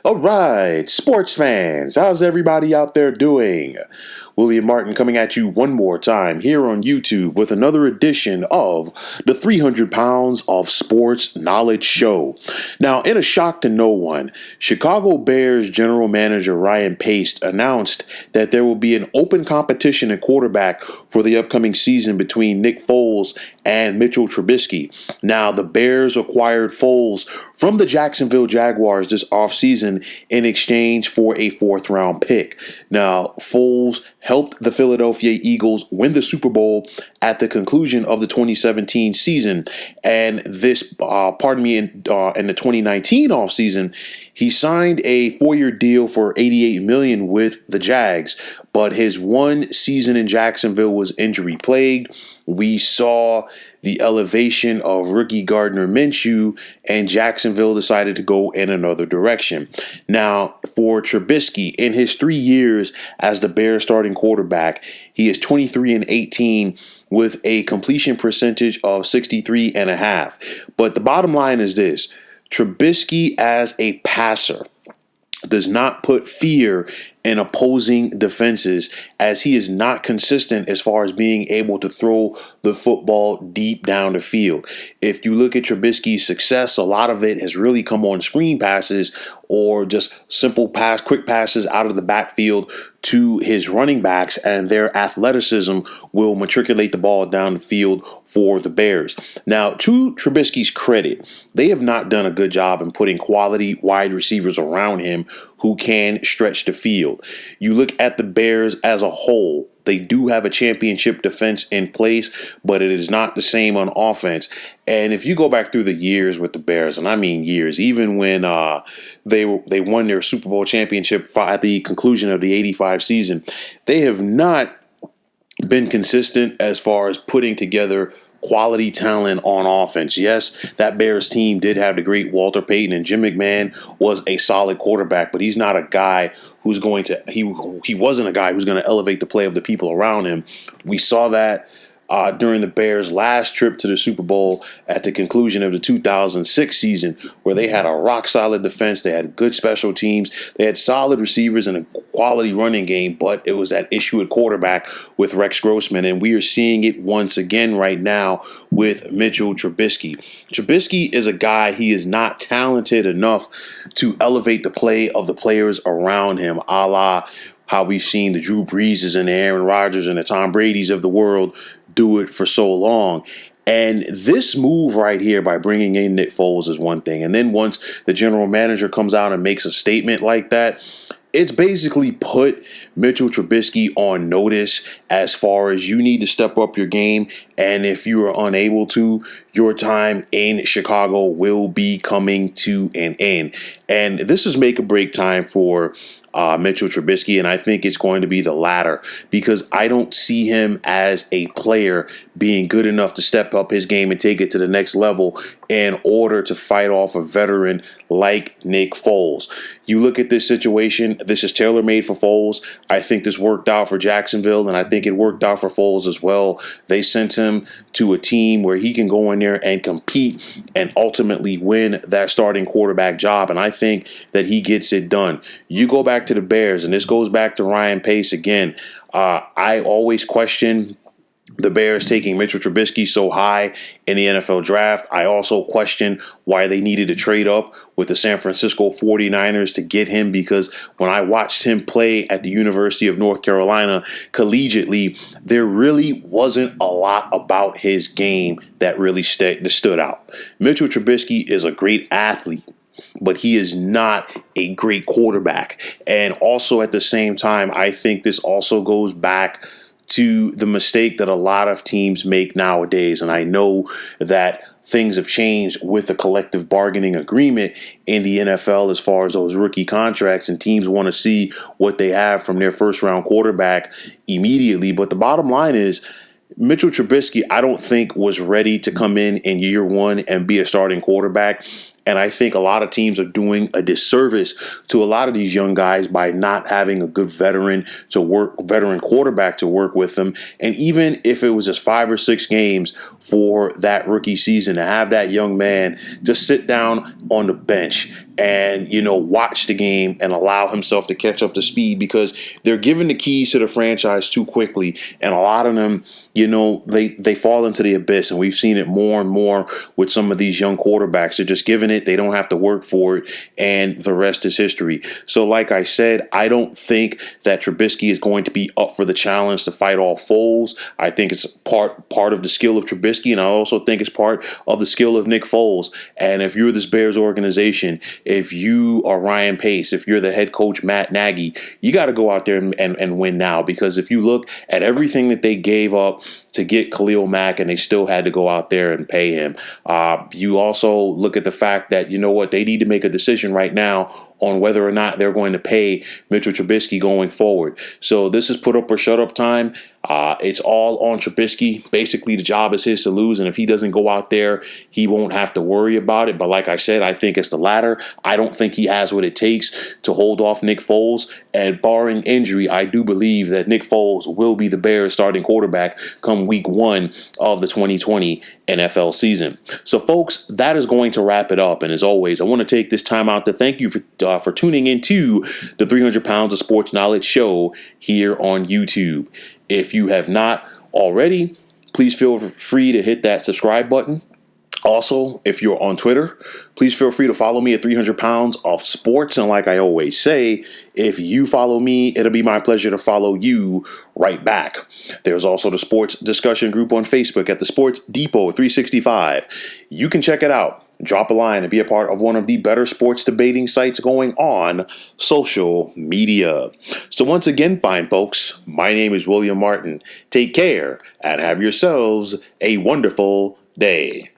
All right, sports fans, how's everybody out there doing? William Martin coming at you one more time here on YouTube with another edition of the 300 Pounds of Sports Knowledge Show. Now, in a shock to no one, Chicago Bears general manager Ryan Pace announced that there will be an open competition at quarterback for the upcoming season between Nick Foles and Mitchell Trubisky. Now, the Bears acquired Foles from the Jacksonville Jaguars this offseason in exchange for a fourth-round pick. Now, Foles helped the Philadelphia Eagles win the Super Bowl at the conclusion of the 2017 season. And this, in the 2019 offseason, he signed a 4-year deal for $88 million with the Jags. But his one season in Jacksonville was injury-plagued. We saw the elevation of rookie Gardner Minshew, and Jacksonville decided to go in another direction. Now, for Trubisky, in his 3 years as the Bears starting quarterback, he is 23-18 with a completion percentage of 63.5. But the bottom line is this: Trubisky as a passer does not put fear in opposing defenses, as he is not consistent as far as being able to throw the football deep down the field. If you look at Trubisky's success, a lot of it has really come on screen passes or just simple quick passes out of the backfield to his running backs, and their athleticism will matriculate the ball down the field for the Bears. Now, to Trubisky's credit, they have not done a good job in putting quality wide receivers around him who can stretch the field. You look at the Bears as a whole, they do have a championship defense in place, but it is not the same on offense. And if you go back through the years with the Bears, and I mean years, even when they won their Super Bowl championship at the conclusion of the 85 season, they have not been consistent as far as putting together quality talent on offense. Yes, that Bears team did have the great Walter Payton, and Jim McMahon was a solid quarterback, but he's not a guy who's going to, he wasn't a guy who's going to elevate the play of the people around him. We saw that during the Bears' last trip to the Super Bowl at the conclusion of the 2006 season, where they had a rock-solid defense, they had good special teams, they had solid receivers and a quality running game, but it was that issue at quarterback with Rex Grossman, and we are seeing it once again right now with Mitchell Trubisky. Trubisky is a guy, he is not talented enough to elevate the play of the players around him, a la how we've seen the Drew Breeses and the Aaron Rodgers and the Tom Bradys of the world do it for so long. And this move right here by bringing in Nick Foles is one thing. And then once the general manager comes out and makes a statement like that, it's basically put Mitchell Trubisky on notice as far as you need to step up your game. And if you are unable to, your time in Chicago will be coming to an end. And this is make or break time for Mitchell Trubisky, and I think it's going to be the latter, because I don't see him as a player being good enough to step up his game and take it to the next level in order to fight off a veteran like Nick Foles. You look at this situation, this is tailor-made for Foles. I think this worked out for Jacksonville, and I think it worked out for Foles as well. They sent him to a team where he can go in there and compete and ultimately win that starting quarterback job, and I think that he gets it done. You go back to the Bears, and this goes back to Ryan Pace again. I always question the Bears taking Mitchell Trubisky so high in the NFL draft. I also question why they needed to trade up with the San Francisco 49ers to get him, because when I watched him play at the University of North Carolina collegiately, there really wasn't a lot about his game that really stood out. Mitchell Trubisky is a great athlete, but he is not a great quarterback. And also at the same time, I think this also goes back to the mistake that a lot of teams make nowadays. And I know that things have changed with the collective bargaining agreement in the NFL as far as those rookie contracts, and teams want to see what they have from their first round quarterback immediately. But the bottom line is, Mitchell Trubisky, I don't think was ready to come in year one and be a starting quarterback. And I think a lot of teams are doing a disservice to a lot of these young guys by not having a good veteran quarterback to work with them. And even if it was just 5 or 6 games for that rookie season, to have that young man just sit down on the bench and, watch the game and allow himself to catch up to speed, because they're giving the keys to the franchise too quickly. And a lot of them, they fall into the abyss. And we've seen it more and more with some of these young quarterbacks. They're just giving it. They don't have to work for it. And the rest is history. So like I said, I don't think that Trubisky is going to be up for the challenge to fight off Foles. I think it's part of the skill of Trubisky, and I also think it's part of the skill of Nick Foles. And if you're this Bears organization, if you are Ryan Pace, if you're the head coach Matt Nagy, you got to go out there and win now. Because if you look at everything that they gave up to get Khalil Mack, and they still had to go out there and pay him, you also look at the fact that, they need to make a decision right now on whether or not they're going to pay Mitchell Trubisky going forward. So this is put up or shut up time. It's all on Trubisky. Basically, the job is his to lose, and if he doesn't go out there, he won't have to worry about it. But like I said, I think it's the latter. I don't think he has what it takes to hold off Nick Foles, and barring injury, I do believe that Nick Foles will be the Bears' starting quarterback come week 1 of the 2020 NFL season. So, folks, that is going to wrap it up. And as always, I want to take this time out to thank you for tuning into the 300 Pounds of Sports Knowledge show here on YouTube. If you have not already, please feel free to hit that subscribe button. Also, if you're on Twitter, please feel free to follow me at 300 Pounds of Sports. And like I always say, if you follow me, it'll be my pleasure to follow you right back. There's also the sports discussion group on Facebook at the Sports Depot 365. You can check it out. Drop a line and be a part of one of the better sports debating sites going on social media. So once again, fine folks, my name is William Martin. Take care and have yourselves a wonderful day.